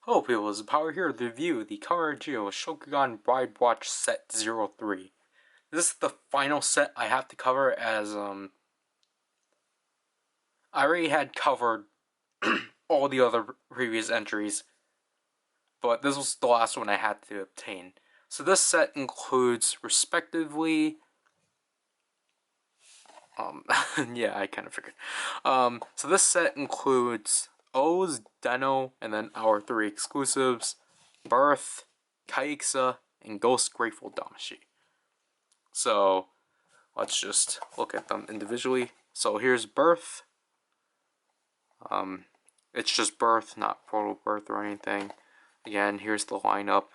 Hello people, this is Power here to review the Kamen Rider Zi-O Shokugan Ridewatch Set 03. This is the final set I have to cover as I already had covered all the other previous entries, but this was the last one I had to obtain. So this set includes respectively yeah, I kind of figured. So this set includes O's, Deno, and then our 3 exclusives, Birth, Kaixa, and Ghost Grateful Damashi. So let's just look at them individually. So here's Birth. It's just Birth, not Portal Birth or anything. Again, here's the lineup.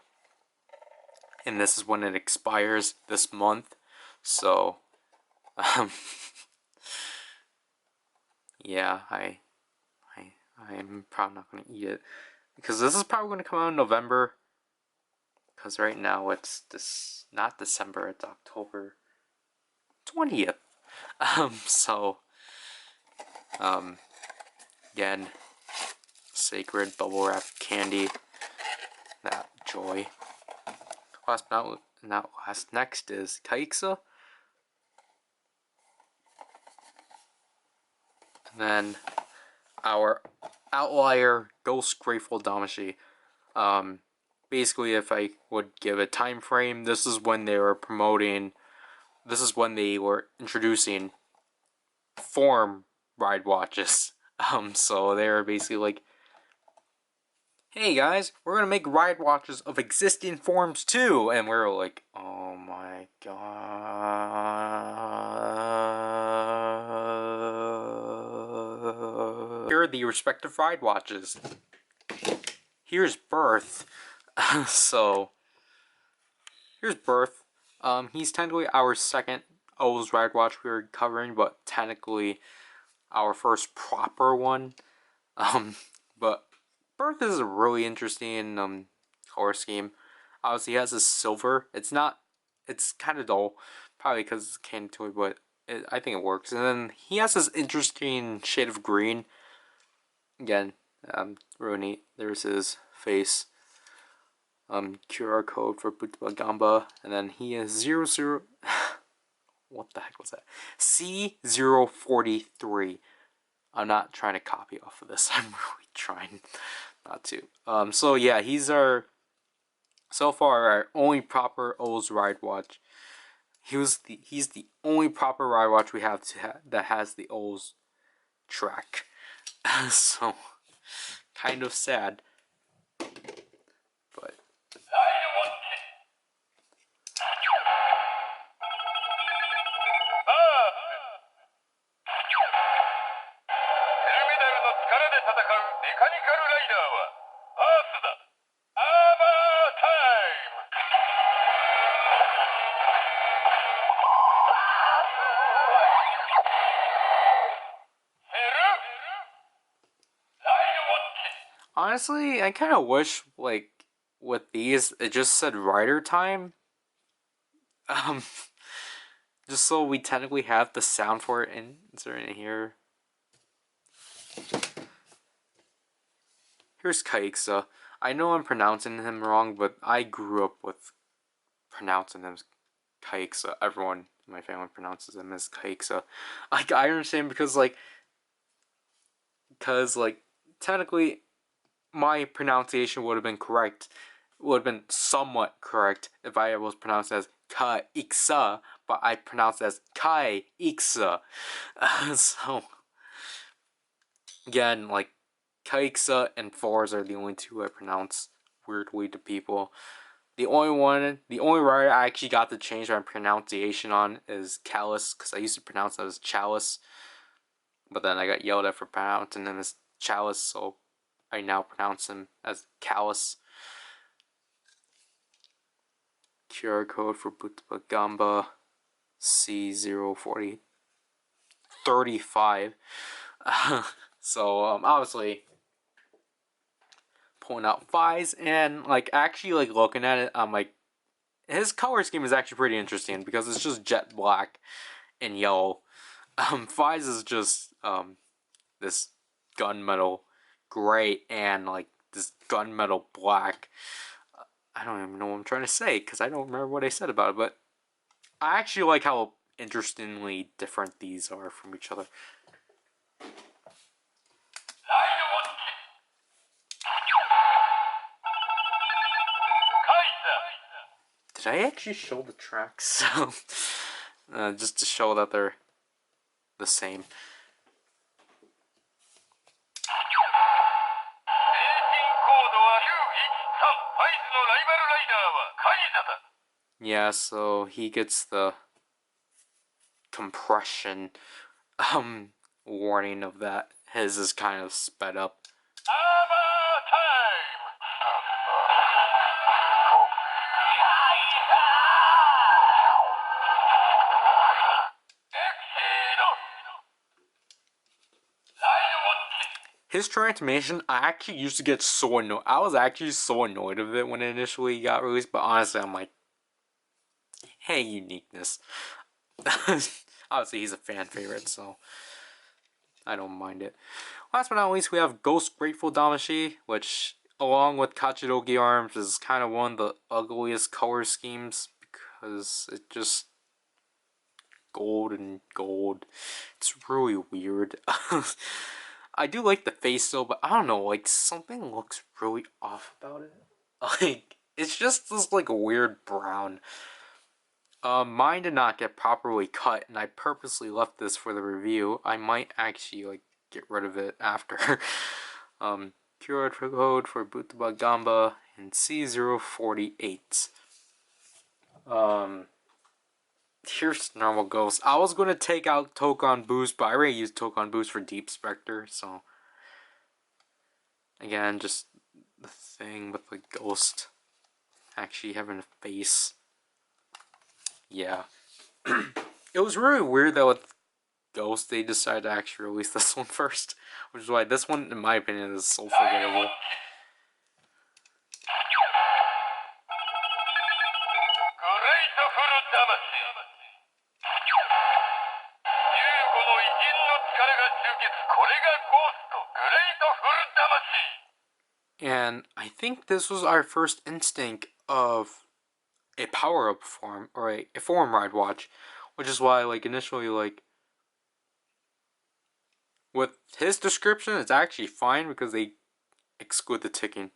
And this is when it expires this month. So yeah, I'm probably not going to eat it because this is probably going to come out in November, because right now it's not December, it's October 20th. Again, sacred bubble wrap candy, that joy. Last but not last, next is Kaixa. And then our outlier, Ghost Grateful Damashi. Basically, if I would give a time frame, this is when they were introducing form ride watches. So they were basically like, hey guys, we're gonna make ride watches of existing forms too, and we were like, oh my god. Here are the respective ride watches. Here's Birth. So here's Birth. He's technically our second O's ride watch we were covering, but technically our first proper one. But Birth is a really interesting color scheme. Obviously, he has this silver. It's kind of dull, probably because it's candy toy, but I think it works. And then he has this interesting shade of green. Again, really neat. There's his face. QR code for Butaba Gamba, and then he is 00. What the heck was that? C043. I'm not trying to copy off of this. I'm really trying not to. So yeah, he's so far our only proper O's ride watch. He's the only proper ride watch we have that has the O's track. So kind of sad. But honestly, I kind of wish, like, with these, it just said rider time. Just so we technically have the sound for it inserted in here. Here's Kaixa. I know I'm pronouncing him wrong, but I grew up with pronouncing him as Kaixa. Everyone in my family pronounces him as Kaixa. Like, I understand because technically my pronunciation would have been correct. Would have been somewhat correct if I was pronounced as Kaixa, but I pronounced it as Kaixa. So again, like, Kaixa and Forza are the only two I pronounce weirdly to people. The only rider I actually got to change my pronunciation on is Callus, because I used to pronounce it as Chalice, but then I got yelled at for pronouncing him as Chalice, so I now pronounce him as Callus. QR code for Butaba Gamba C04035. So obviously pulling out Fies, and like actually like looking at it, I'm like, his color scheme is actually pretty interesting because it's just jet black and yellow. Fies is just this gunmetal gray and like this gunmetal black. I don't even know what I'm trying to say because I don't remember what I said about it, but I actually like how interestingly different these are from each other. Did I actually show the tracks? Just to show that they're the same. Yeah, so he gets the compression warning of that. His is kind of sped up. His transformation, I actually used to get so annoyed. I was actually so annoyed of it when it initially got released, but honestly, I'm like, hey, uniqueness. Obviously, he's a fan favorite, so I don't mind it. Last but not least, we have Ghost Grateful Damashi, which, along with Kachidogi Arms, is kind of one of the ugliest color schemes because it just gold and gold. It's really weird. I do like the face though, but I don't know, like something looks really off about it. Like it's just this like weird brown. Mine did not get properly cut, and I purposely left this for the review. I might actually like get rid of it after. QR code for Butaba Gamba and C048. Here's normal Ghost. I was gonna take out Tokon Boost, but I already used Tokon Boost for Deep Spectre, so again, just the thing with the Ghost actually having a face. Yeah. It was really weird that with Ghost they decided to actually release this one first, which is why this one, in my opinion, is so forgettable. And I think this was our first instinct of a power-up form, or a form ride watch, which is why, like, initially, like, with his description, it's actually fine because they exclude the ticking.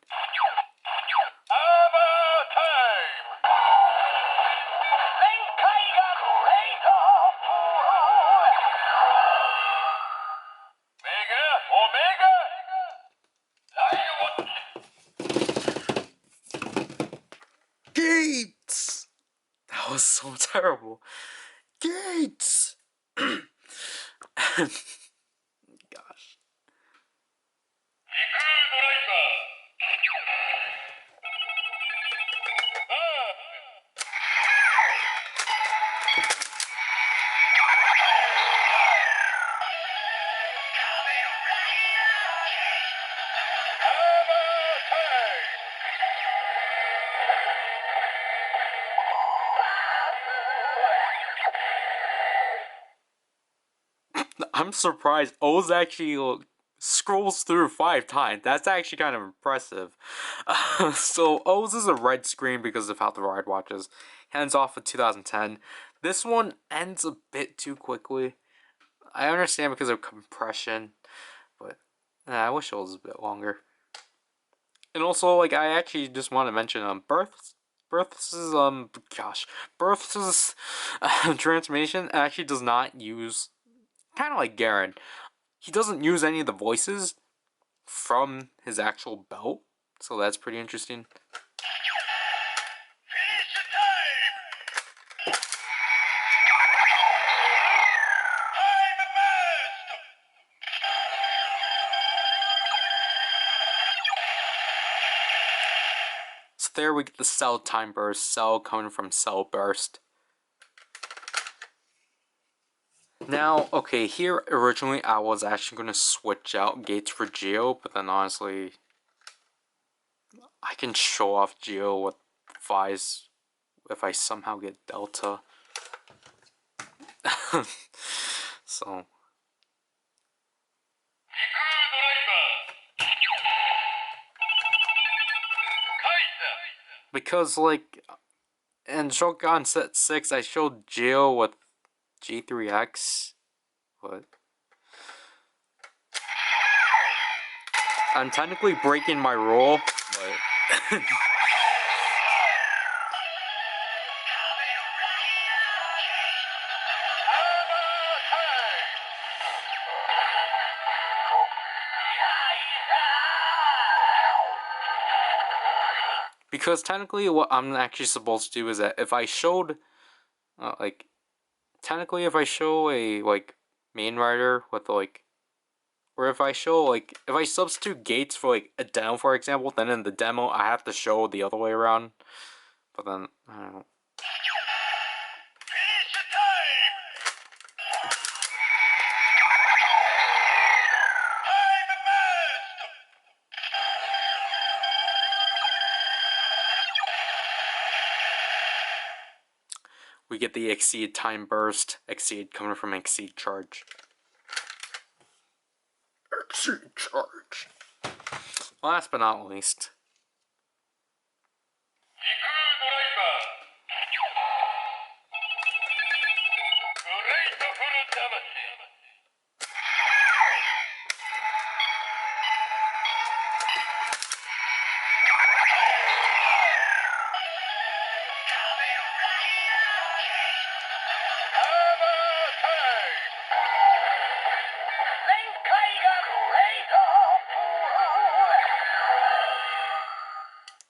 Gates! That was so terrible. Gates! Gosh. I'm surprised O's actually scrolls through 5 times. That's actually kind of impressive. So O's is a red screen because of how the ride watches. Hands off with 2010. This one ends a bit too quickly. I understand because of compression, but I wish it was a bit longer. And also, like, I actually just want to mention Birth's transformation actually does not use, kind of like Garen, he doesn't use any of the voices from his actual belt, so that's pretty interesting. So there we get the Cell Time Burst, Cell coming from Cell Burst. Now, okay, here originally I was actually going to switch out Gates for Zi-O, but then honestly, I can show off Zi-O with Vi's if I somehow get Delta. So. Because, like, in Shogun Set 6, I showed Zi-O with G3X. What? I'm technically breaking my rule, but... Because technically what I'm actually supposed to do is that if I showed, like, technically if I show a, like, main rider with, like, or if I show, like, if I substitute gates for, like, a demo, for example, then in the demo I have to show the other way around. But then, I don't know. We get the exceed time burst, exceed coming from exceed charge. Exceed charge. Last but not least.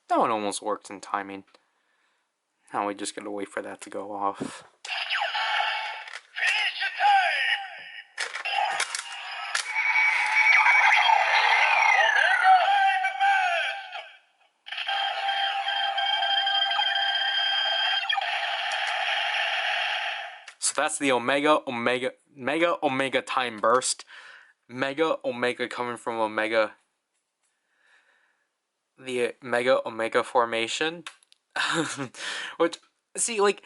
That one almost worked in timing. Now we just gotta wait for that to go off. So that's the Omega time burst. Mega Omega coming from Omega. The Mega Omega formation. Which, see, like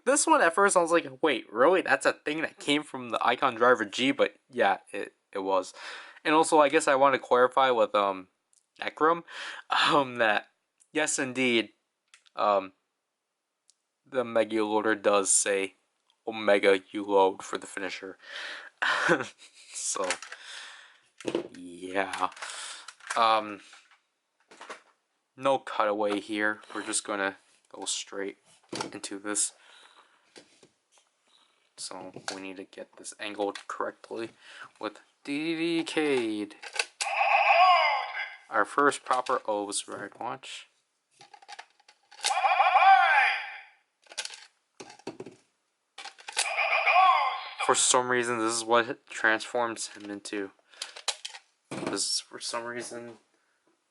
this one at first I was like, wait, really? That's a thing that came from the Icon Driver G, but yeah, it was. And also I guess I want to clarify with Necrom, that yes indeed, the Mega Loader does say Omega you load for the finisher. So yeah. No cutaway here. We're just gonna go straight into this. So we need to get this angled correctly with DDCade. Our first proper O's Ridewatch. For some reason, this is what transforms him into. For some reason,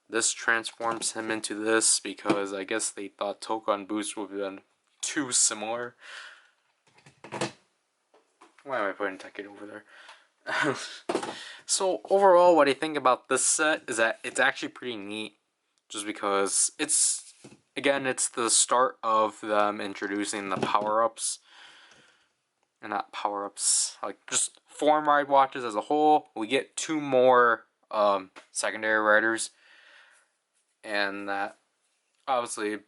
this transforms him into this because I guess they thought Tokon Boost would have been too similar. Why am I putting Tekken over there? So overall, what I think about this set is that it's actually pretty neat, just because it's, again, it's the start of them introducing the power-ups. And not power-ups, like just form ride watches as a whole. We get 2 more secondary riders, and that obviously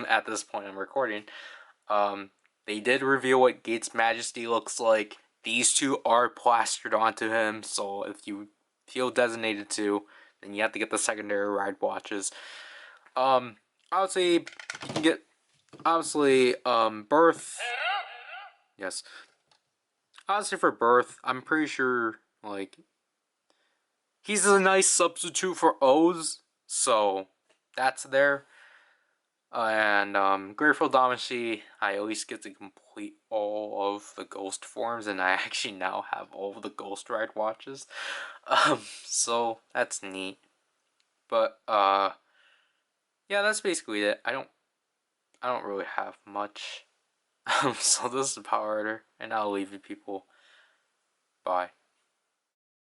at this point I'm recording, they did reveal what Gates Majesty looks like. These 2 are plastered onto him, so if you feel designated to, then you have to get the secondary ride watches. Obviously you can get Birth. Yes. Honestly, for Birth, I'm pretty sure, like, he's a nice substitute for O's, so that's there. And Grateful Damacy, I at least get to complete all of the Ghost forms, and I actually now have all of the Ghost Ride watches. So that's neat. But yeah, that's basically it. I don't really have much. So this is PowerRider, and I'll leave you people. Bye.